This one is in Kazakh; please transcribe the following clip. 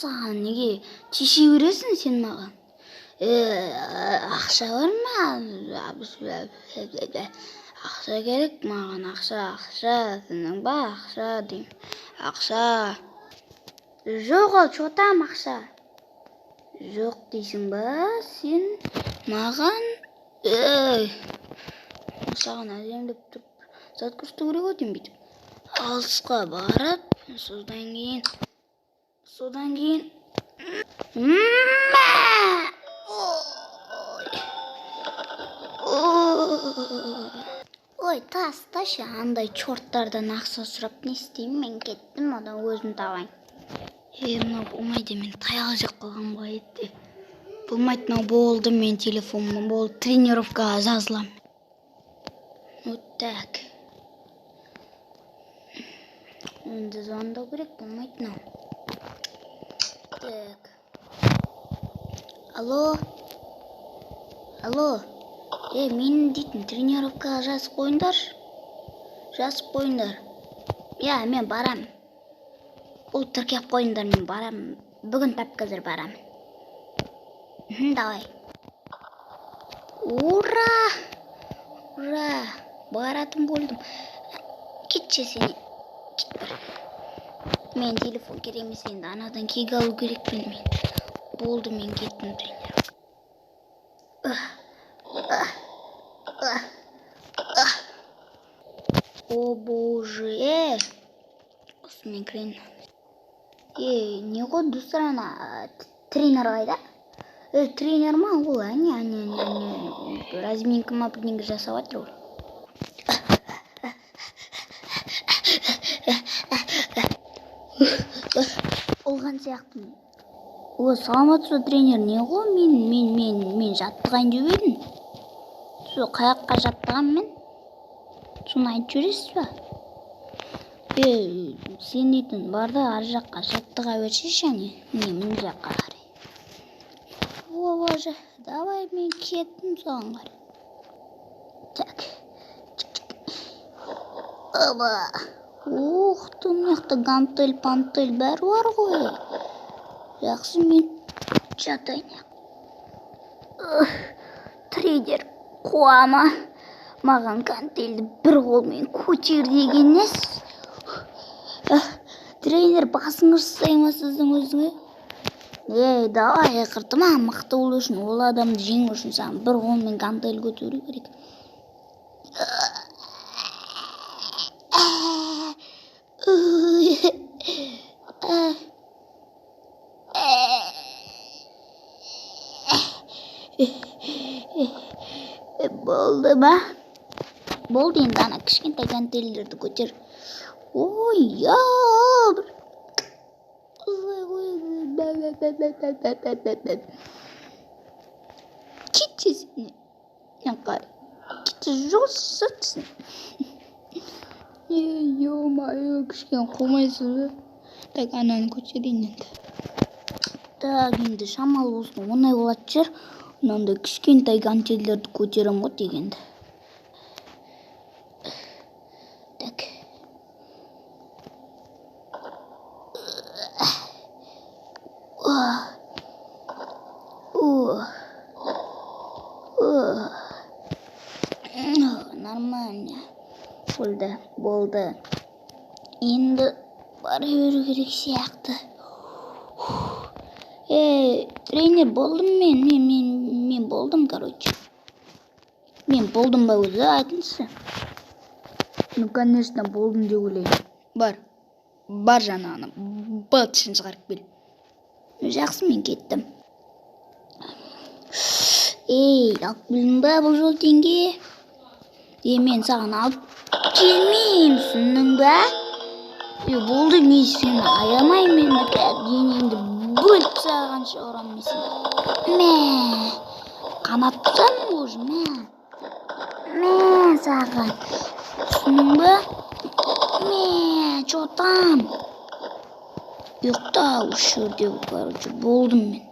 саған неге тиіше бересің сен маған? Ақша бар ма? Ақша керек маған, ақша, түсіндің ба? Ақша деймін. Ақша. Жоқ, ол чотам ақша. Жоқ дейсің ба сен маған? Саған әдемілеп тұрып зат көрсету керек ау деймін бүйтіп. Алысқа барып, содан кейін ой, ташы, андай чорттардан ақша сұрап не істеймін? Мен кеттім, одан өзім табайын. Мынау болмайды, мен таяқ жеп қалған ба еді. Болмайды, мынау болды, мен телефоным болды, тренировкаға жазылам. Вот так. Енді звондау керек, болмайды мынау. Так. Алло. Мен дейтін тренировкаға жазып қойыңдаршы. Я, мен барам. Ол тіркеп қойыңдар, мен барам. Бүгін тап қазір барам. Давай. Ура! Баратын болдым. Кетші сені. Кет бір. Мен телефон керек емес, енді анадан кек алу керекпін мен. Болды, мен кеттім тренировка. О боже. Осымен кірейін. Не ғой дұсырана тренер қайда? Тренер ма ол? Әне. Разминка ма бірдеңе жасап жатыр ғой. Олған сияқтымын. Саламатсыз тренер, не ғой? Мен жаттығайын деп едім. Сол қаяққа жаттығам мен? Соны айтып жүресіз ба? Сен дейтін барды ар жаққа жаттыға бершеші, мін жаққа қарай. О боже, давай мен кеттім соған қарай. Так. Оба. Ты, мықты гантель бәрі бар ғой. Жақсы, мен жатайын. Тренер қуама. Маған гантельді бір қолмен көтер деген нес. Тренер басыңыз сайма сіздің өзіңе. Давай, қыртыма, мықты болу үшін, ол адамды жеңу үшін саған бір қолмен гантель көтеру керек. Болды ба? Болды, енді ана кішкентай гантельдерді көтер. Ой, бір. Кетші сені. Кетші жоқсың. Ё-моё, кішкен қомайсыз ба? Так, ананы көтерейін енді. Так, енді шамалы болсын, оңай болады жүр. Мынандай кішкентай гантельдерді көтерем ғой дегенді. Так. Нормально. Болды. Енді бара беру керек сияқты. Тренер, болдым мен болдым, короче. Мен болдым ба өзі, айтыңызшы. Конечно, болдым деп ойлаймын. Бар жанағына, бытшын шығарып кел. Жақсы, мен кеттім. Алып білдің ба бұл жол теңге? Мен саған алып келмеймін, түсіндің ба? Болды, мен сені аямаймын, денеңді бөліп сағанша ұрамын сені. Қанаттан уже, саған. Түсіндің ба? Чотам. Ұйықта, осы жерде, короче, болдым мен.